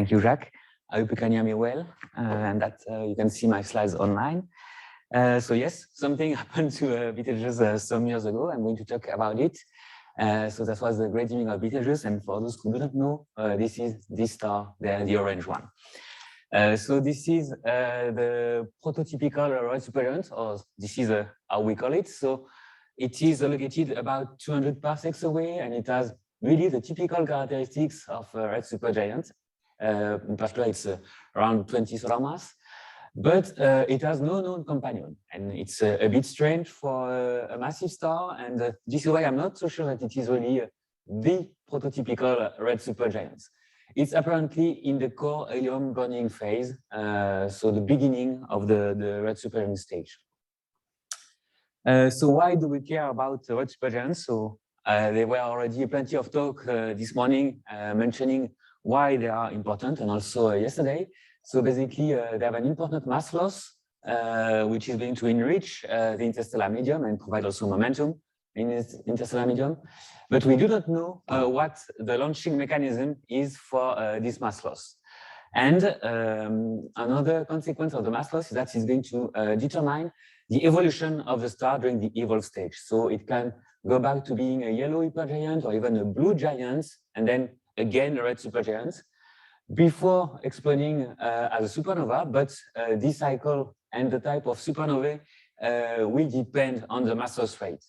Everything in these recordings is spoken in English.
Thank you, Jacques. I hope you can hear me well and that you can see my slides online. So yes, something happened to Betelgeuse some years ago. I'm going to talk about it. So that was the Great Dimming of Betelgeuse. And for those who do not know, this is this star, the orange one. So this is the prototypical red supergiant, or this is how we call it. So it is located about 200 parsecs away, and it has really the typical characteristics of a red supergiant. In particular, it's around 20 solar mass, but it has no known companion, and it's a bit strange for a massive star. And this is why I'm not so sure that it is really the prototypical red supergiant. It's apparently in the core helium burning phase, so the beginning of the red supergiant stage. So why do we care about red supergiants? So there were already plenty of talk this morning mentioning why they are important, and also yesterday. So basically, they have an important mass loss, which is going to enrich the interstellar medium and provide also momentum in its interstellar medium. But we do not know what the launching mechanism is for this mass loss. And another consequence of the mass loss is that it's going to determine the evolution of the star during the evolve stage. So it can go back to being a yellow hypergiant or even a blue giant, and then again a red supergiant, before exploding as a supernova. But this cycle and the type of supernovae will depend on the mass loss rate.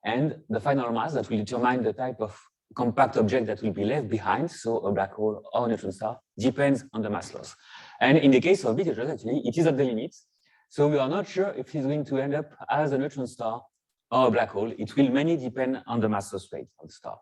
And the final mass that will determine the type of compact object that will be left behind, so a black hole or a neutron star, depends on the mass loss. And in the case of Betelgeuse, actually, it is at the limit. So we are not sure if it's going to end up as a neutron star or a black hole. It will mainly depend on the mass loss rate of the star.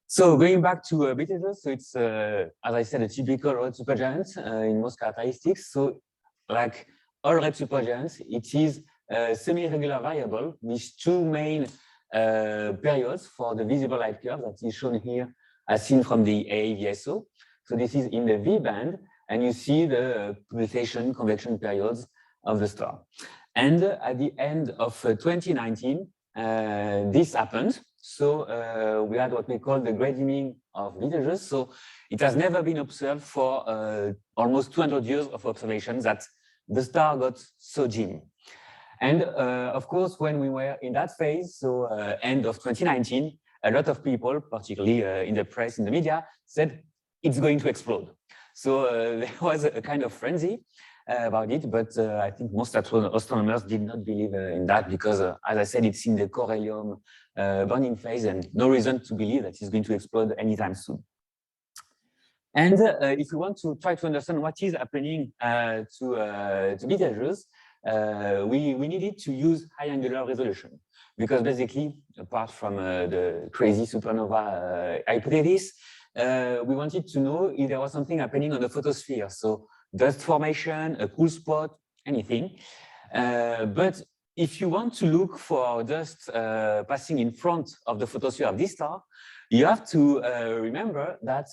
So going back to Betelgeuse, so it's, as I said, a typical red supergiant in most characteristics. So like all red supergiants, it is a semi-regular variable with two main periods for the visible light curve that is shown here as seen from the AAVSO. So this is in the V band, and you see the pulsation convection periods of the star. And at the end of 2019, this happened. So we had what we call the Great Dimming of Betelgeuse. So it has never been observed for almost 200 years of observations that the star got so dim. And of course, when we were in that phase, so end of 2019, a lot of people, particularly in the press, in the media, said it's going to explode. So there was a kind of frenzy about it, but I think most astronomers did not believe in that because, as I said, it's in the core helium burning phase, and no reason to believe that it's going to explode anytime soon. And if we want to try to understand what is happening to Betelgeuse, we needed to use high angular resolution, because basically, apart from the crazy supernova hypothesis, we wanted to know if there was something happening on the photosphere. So dust formation, a cool spot, anything. But if you want to look for dust passing in front of the photosphere of this star, you have to remember that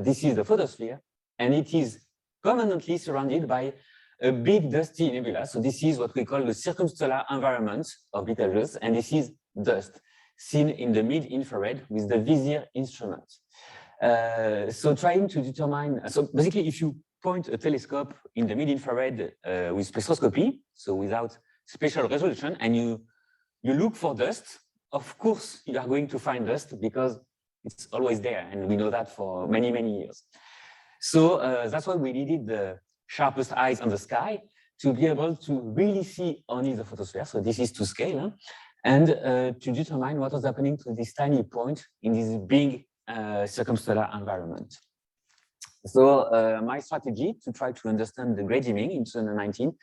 this is the photosphere, and it is permanently surrounded by a big dusty nebula. So this is what we call the circumstellar environment of Betelgeuse, and this is dust seen in the mid-infrared with the Visier instrument. So trying to determine, so basically if you point a telescope in the mid-infrared with spectroscopy, so without spatial resolution, and you look for dust, of course you are going to find dust because it's always there, and we know that for many, many years. So that's why we needed the sharpest eyes on the sky to be able to really see only the photosphere. So this is to scale, and to determine what was happening to this tiny point in this big circumstellar environment. So my strategy to try to understand the Great Dimming in 2019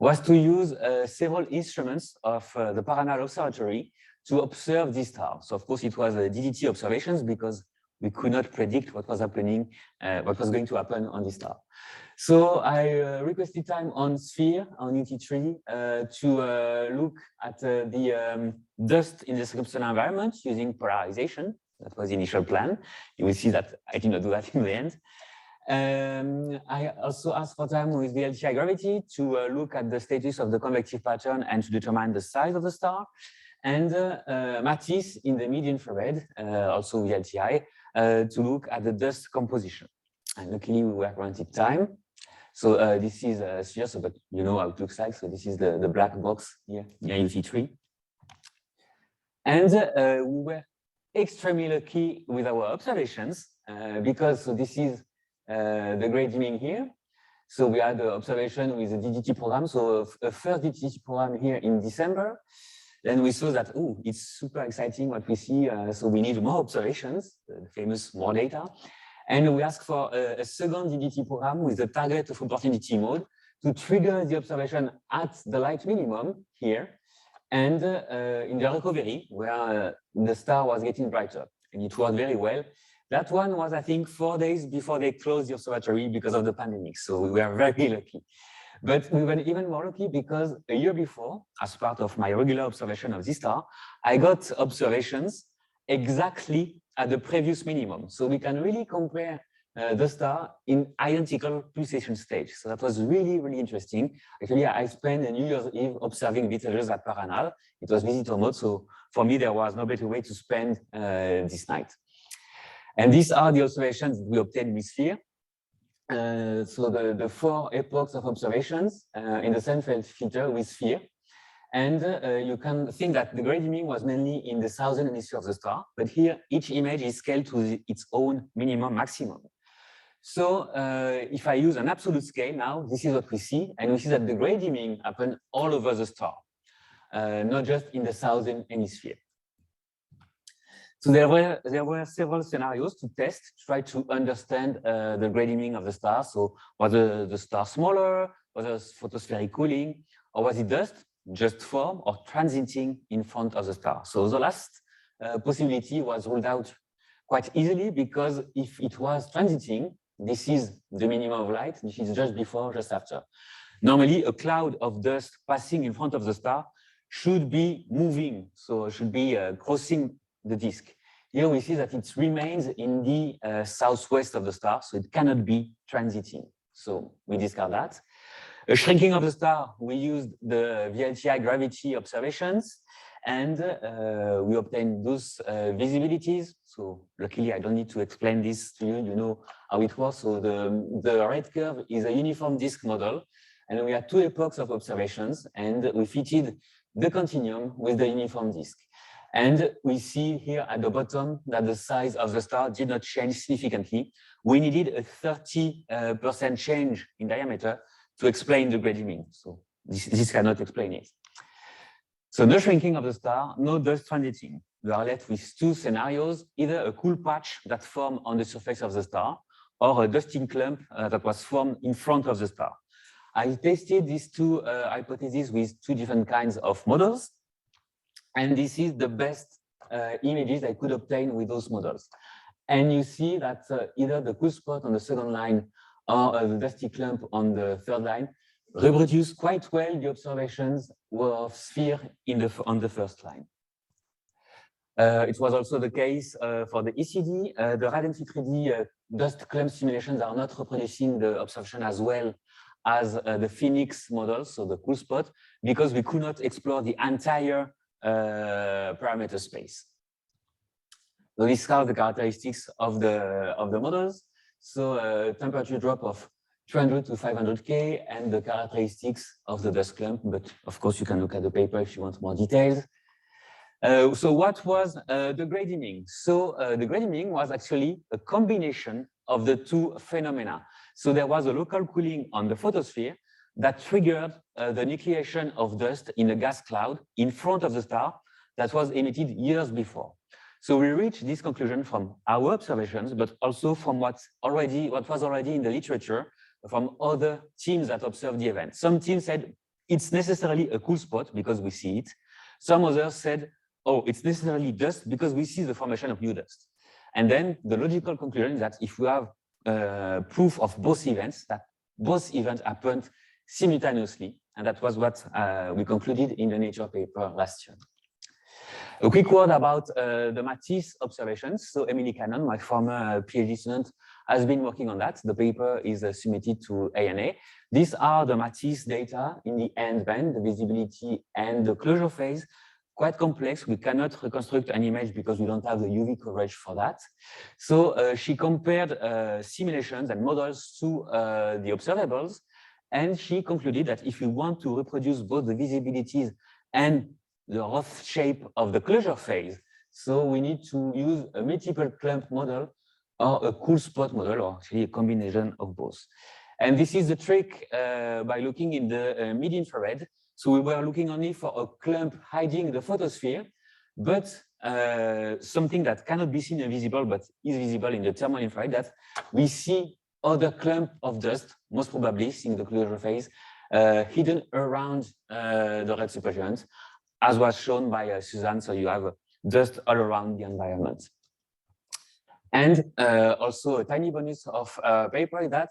was to use several instruments of the Paranal Observatory to observe this star. So of course it was DDT observations because we could not predict what was happening, what was going to happen on this star. So I requested time on Sphere, on UT3, to look at the dust in the circumstellar environment using polarization. That was the initial plan. You will see that I did not do that in the end. I also asked for time with the LTI gravity to look at the status of the convective pattern and to determine the size of the star. And Matisse in the mid-infrared, also with LTI, to look at the dust composition. And luckily, we were granted time. So this is serious, but you know how it looks like. So this is the black box here, near UT3. And we were extremely lucky with our observations because so this is the Great Dimming here. So we had the observation with the DDT program. So a first DDT program here in December. Then we saw that, oh, it's super exciting what we see. So we need more observations, the famous more data. And we asked for a second DDT program with the target of opportunity mode to trigger the observation at the light minimum here and in the recovery where the star was getting brighter. And it worked very well. That one was, I think, 4 days before they closed the observatory because of the pandemic. So we were very lucky. But we were even more lucky because a year before, as part of my regular observation of this star, I got observations exactly at the previous minimum. So we can really compare the star in identical pulsation stage. So that was really, really interesting. Actually, I spent a New Year's Eve observing Betelgeuse at Paranal. It was visitor mode. So for me, there was no better way to spend this night. And these are the observations we obtained with Sphere. So the 4 epochs of observations in the same filter with Sphere. And you can think that the Great Dimming was mainly in the southern hemisphere of the star, but here each image is scaled to its own minimum maximum. So if I use an absolute scale now, this is what we see, and we see that the Great Dimming happened all over the star, not just in the southern hemisphere. So there were several scenarios to test, to try to understand the Great Dimming of the star. So was the star smaller, was it photospheric cooling, or was it dust? Just form or transiting in front of the star. So the last possibility was ruled out quite easily because if it was transiting, this is the minimum of light, this is just before, just after. Normally, a cloud of dust passing in front of the star should be moving, so it should be crossing the disk. Here we see that it remains in the southwest of the star, so it cannot be transiting. So we discard that. A shrinking of the star, we used the VLTI gravity observations, and we obtained those visibilities. So luckily, I don't need to explain this to you. You know how it works. So the red curve is a uniform disk model, and we had 2 epochs of observations, and we fitted the continuum with the uniform disk. And we see here at the bottom that the size of the star did not change significantly. We needed a 30% change in diameter to explain the Great Dimming. So this cannot explain it. So no shrinking of the star, no dust transiting. We are left with 2 scenarios, either a cool patch that formed on the surface of the star or a dusting clump that was formed in front of the star. I tested these 2 hypotheses with 2 different kinds of models. And this is the best images I could obtain with those models. And you see that either the cool spot on the second line or the dusty clump on the third line reproduce quite well the observations of Sphere on the first line. It was also the case for the ECD. The Radiancy 3D dust clump simulations are not reproducing the observation as well as the Phoenix model, so the cool spot, because we could not explore the entire parameter space. So these are the characteristics of the models. So temperature drop of 300 to 500 K and the characteristics of the dust clump. But of course, you can look at the paper if you want more details. So what was the Great Dimming? So the Great Dimming was actually a combination of the 2 phenomena. So there was a local cooling on the photosphere that triggered the nucleation of dust in a gas cloud in front of the star that was emitted years before. So we reached this conclusion from our observations, but also from what was already in the literature from other teams that observed the event. Some teams said it's necessarily a cool spot because we see it. Some others said, oh, it's necessarily dust because we see the formation of new dust. And then the logical conclusion is that if we have proof of both events, that both events happened simultaneously, and that was what we concluded in the Nature paper last year. A quick word about the Matisse observations. So Emily Cannon, my former PhD student, has been working on that. The paper is submitted to ANA. These are the Matisse data in the end band, the visibility and the closure phase quite complex. We cannot reconstruct an image because we don't have the UV coverage for that. So she compared simulations and models to the observables, and she concluded that if we want to reproduce both the visibilities and the rough shape of the closure phase, so we need to use a multiple clump model or a cool spot model, or actually a combination of both. And this is the trick by looking in the mid-infrared. So we were looking only for a clump hiding the photosphere, but something that cannot be seen invisible, but is visible in the thermal infrared, that we see other clump of dust, most probably in the closure phase, hidden around the red supergiant, as was shown by Suzanne. So you have dust all around the environment. And also a tiny bonus of paper is that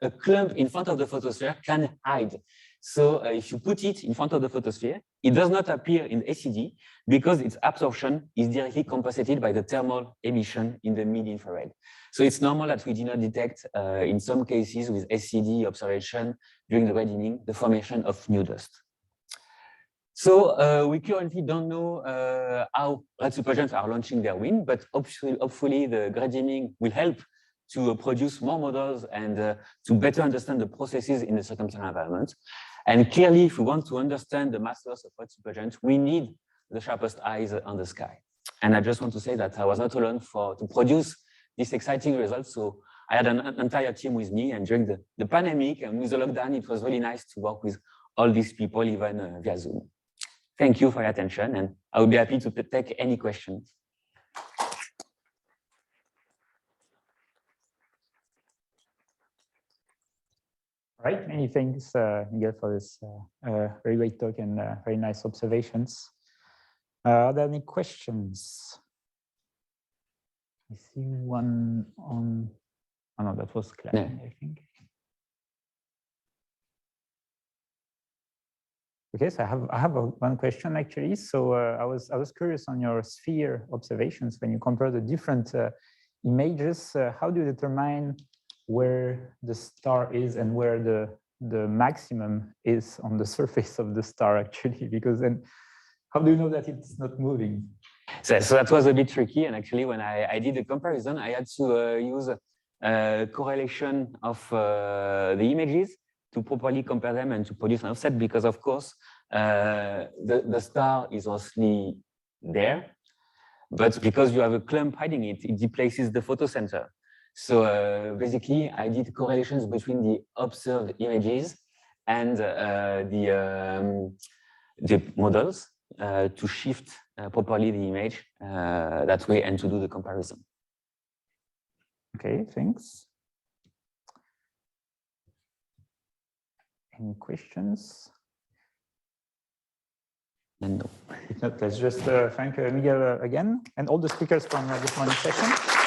a clump in front of the photosphere can hide. So if you put it in front of the photosphere, it does not appear in SED because its absorption is directly compensated by the thermal emission in the mid-infrared. So it's normal that we did not detect, in some cases with SED observation during the red dimming, the formation of new dust. So we currently don't know how red supergiants are launching their wind, but hopefully the great dimming will help to produce more models and to better understand the processes in the circumstantial environment. And clearly, if we want to understand the mass loss of red supergiants, we need the sharpest eyes on the sky. And I just want to say that I was not alone to produce this exciting result. So I had an entire team with me, and during the pandemic and with the lockdown, it was really nice to work with all these people, even via Zoom. Thank you for your attention, and I will be happy to take any questions. All right, many thanks, Miguel, for this very great talk and very nice observations. Are there any questions? I see one on, oh no, that was Claire, yeah. I think. Okay, so I have one question actually. So I was curious on your sphere observations when you compare the different images. How do you determine where the star is and where the maximum is on the surface of the star actually? Because then, how do you know that it's not moving? So that was a bit tricky, and actually when I did the comparison, I had to use a correlation of the images to properly compare them and to produce an offset, because of course the star is mostly there, but because you have a clump hiding it, it displaces the photocenter. So basically I did correlations between the observed images and the models to shift properly the image that way and to do the comparison. Okay, thanks. Any questions? And no. If not, let's just thank Miguel again and all the speakers from this morning session.